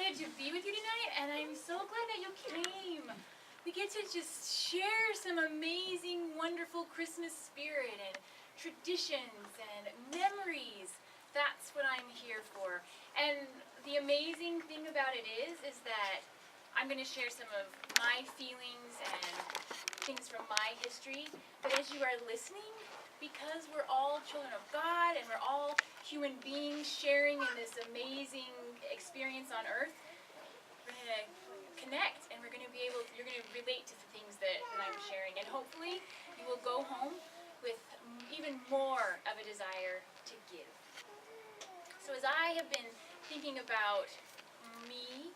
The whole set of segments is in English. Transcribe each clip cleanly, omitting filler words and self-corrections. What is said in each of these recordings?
excited to be with you tonight, and I'm so glad that you came. We get to just share some amazing, wonderful Christmas spirit and traditions and memories. That's what I'm here for. And the amazing thing about it is that I'm going to share some of my feelings and things from my history. But as you are listening, because we're all children of God and we're all human beings sharing in this amazing experience on earth, we're going to connect and you're going to relate to the things that I'm sharing. And hopefully you will go home with even more of a desire to give. So as I have been thinking about me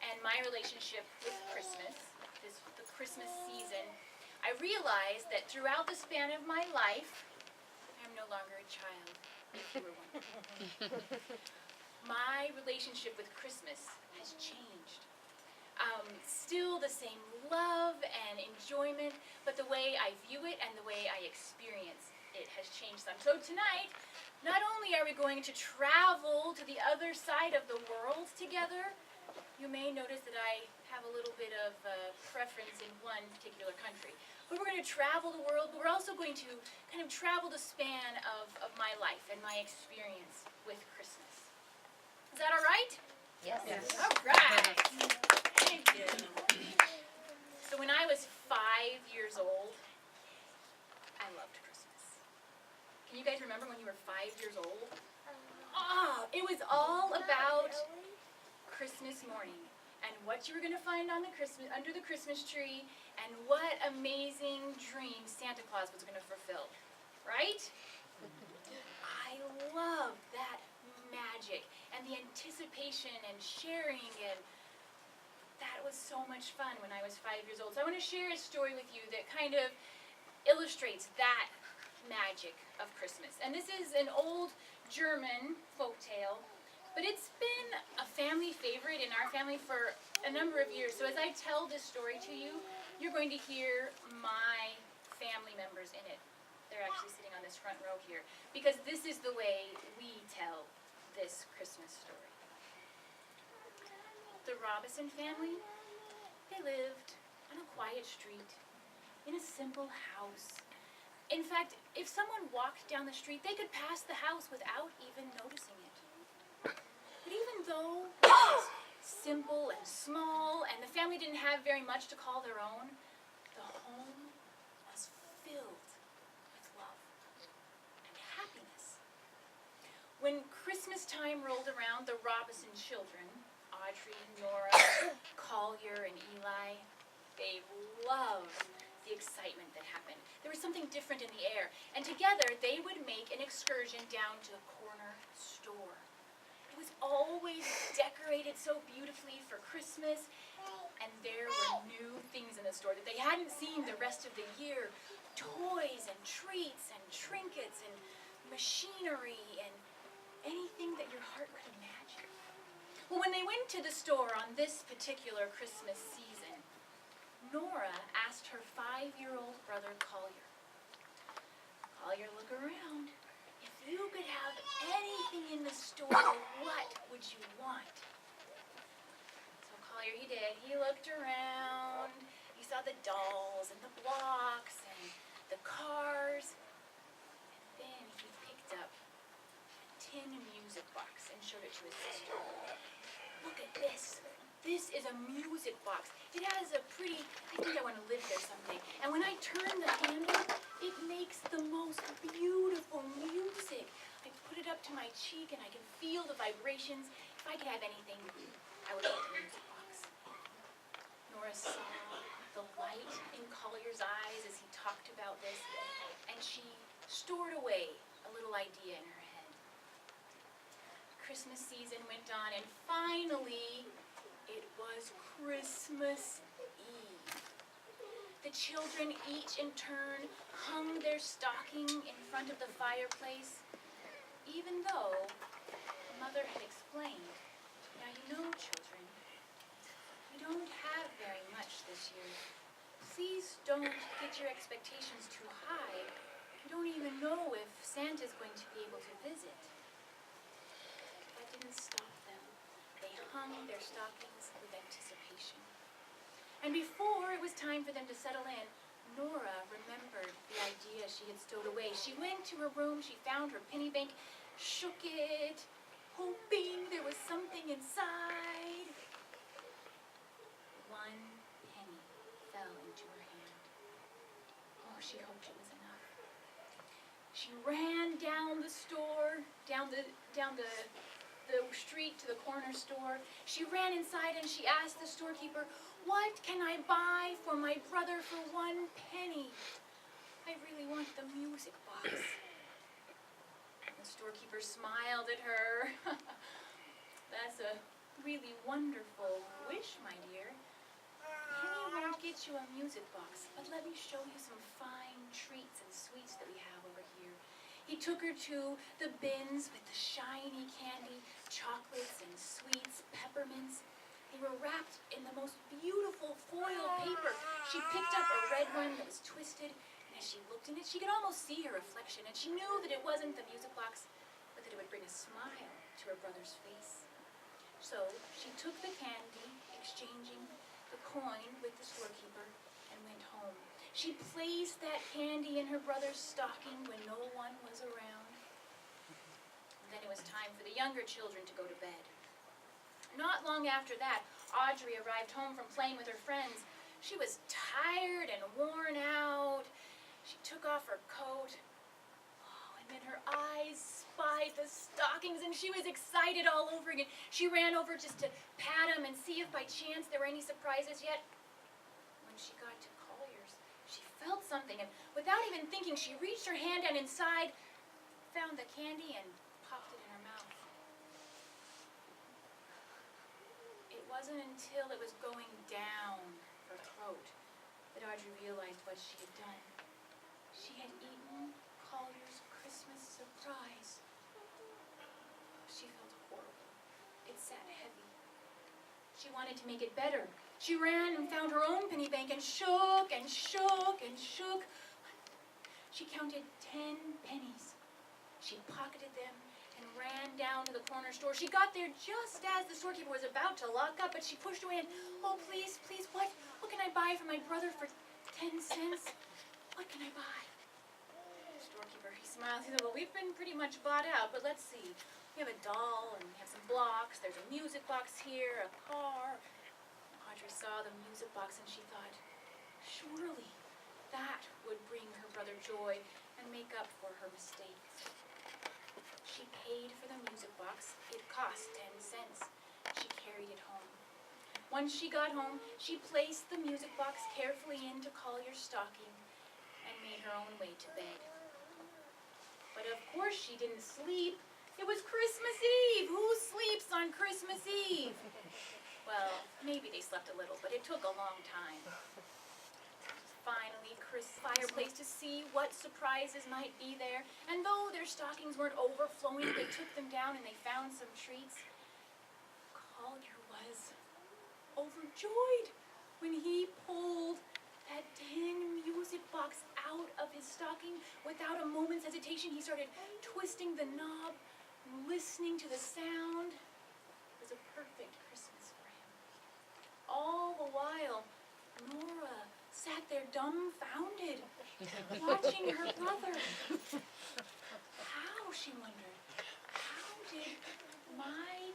and my relationship with Christmas, the Christmas season, I realized that throughout the span of my life, I am no longer a child, if you were wondering. My relationship with Christmas has changed. Still the same love and enjoyment, but the way I view it and the way I experience it has changed some. So tonight, not only are we going to travel to the other side of the world together, you may notice that I have a little bit of preference in one particular country. But we're going to travel the world, but we're also going to kind of travel the span of my life and my experience with Christmas. Is that all right? Yes. All right. Thank you. So when I was 5 years old, I loved Christmas. Can you guys remember when you were 5 years old? It was all about Christmas morning and what you were going to find on under the Christmas tree and what amazing dream Santa Claus was going to fulfill, right? I loved that magic and the anticipation and sharing, and that was so much fun when I was 5 years old. So I want to share a story with you that kind of illustrates that magic of Christmas. And this is an old German folk tale, but it's been a family favorite in our family for a number of years. So as I tell this story to you, you're going to hear my family members in it. They're actually sitting on this front row here, because this is the way we tell this Christmas story. The Robison family, they lived on a quiet street, in a simple house. In fact, if someone walked down the street, they could pass the house without even noticing it. But even though it was simple and small, and the family didn't have very much to call their own, the home was filled with love and happiness. When Christmas time rolled around, the Robison children, Audrey, Nora, Collier, and Eli, they loved the excitement that happened. There was something different in the air, and together they would make an excursion down to the corner store. It was always decorated so beautifully for Christmas, and there were new things in the store that they hadn't seen the rest of the year. Toys and treats and trinkets and machinery and anything that your heart could imagine. Well, when they went to the store on this particular Christmas season, Nora asked her 5-year-old brother Collier, "Collier, look around. If you could have anything in the store, what would you want?" So Collier, he did. He looked around. He saw the dolls and the blocks and the cars. And then he picked up a tin music box and showed it to his sister. "Look at this. This is a music box. It has I think I want to live there someday. And when I turn the handle, it makes the most beautiful music. I put it up to my cheek and I can feel the vibrations. If I could have anything, I would get the music box." Nora saw the light in Collier's eyes as he talked about this, and she stored away a little idea in her head. Christmas season went on, and finally, it was Christmas Eve. The children each in turn hung their stocking in front of the fireplace, even though Mother had explained, "Now you know, children, we don't have very much this year. Please don't get your expectations too high. You don't even know if Santa's going to be able to visit." That didn't stop them. They hung their stockings with anticipation. And before it was time for them to settle in, Nora remembered the idea she had stowed away. She went to her room, she found her penny bank, shook it, hoping there was something inside. One penny fell into her hand. Oh, she hoped it was enough. She ran down the store, down the street to the corner store. She ran inside and she asked the storekeeper, "What can I buy for my brother for 1 penny? I really want the music box." The storekeeper smiled at her. "That's a really wonderful wish, my dear. Penny won't get you a music box, but let me show you some fine treats and sweets that we have over here." He took her to the bins with the shiny candy, chocolates and sweets, peppermints. They were wrapped in the most beautiful foil paper. She picked up a red one that was twisted, and as she looked in it, she could almost see her reflection, and she knew that it wasn't the music box, but that it would bring a smile to her brother's face. So she took the candy, exchanging the coin with the storekeeper, and went home. She placed that candy in her brother's stocking when no one was around. And then it was time for the younger children to go to bed. Not long after that, Audrey arrived home from playing with her friends. She was tired and worn out. She took off her coat. Oh, and then her eyes spied the stockings, and she was excited all over again. She ran over just to pat them and see if by chance there were any surprises yet. When she got to Collier's, she felt something, and without even thinking, she reached her hand down inside, found the candy, and popped it in her mouth. It wasn't until it was going down her throat that Audrey realized what she had done. She had eaten Collier's Christmas surprise. She felt horrible. It sat heavy. She wanted to make it better. She ran and found her own penny bank and shook and shook and shook. She counted 10 pennies. She pocketed them and ran down to the corner store. She got there just as the storekeeper was about to lock up, but she pushed away and, "Oh, please, please, what can I buy for my brother for 10 cents? What can I buy?" The storekeeper, he smiled. He said, "Well, we've been pretty much bought out, but let's see. We have a doll and we have some blocks. There's a music box here, a car." Audrey saw the music box and she thought, surely that would bring her brother joy and make up for her mistake. She paid for the music box. It cost 10 cents. She carried it home. Once she got home, she placed the music box carefully into Collier's stocking and made her own way to bed. But of course she didn't sleep. It was Christmas Eve. Who sleeps on Christmas Eve? Well, maybe they slept a little, but it took a long time. Finally, Chris fireplace to see what surprises might be there. And though their stockings weren't overflowing, they took them down and they found some treats. Collier was overjoyed when he pulled that tin music box out of his stocking. Without a moment's hesitation, he started twisting the knob, listening to the sound. It was a perfect Christmas for him. All the while, Nora sat there dumbfounded, watching her brother. How, she wondered, how did my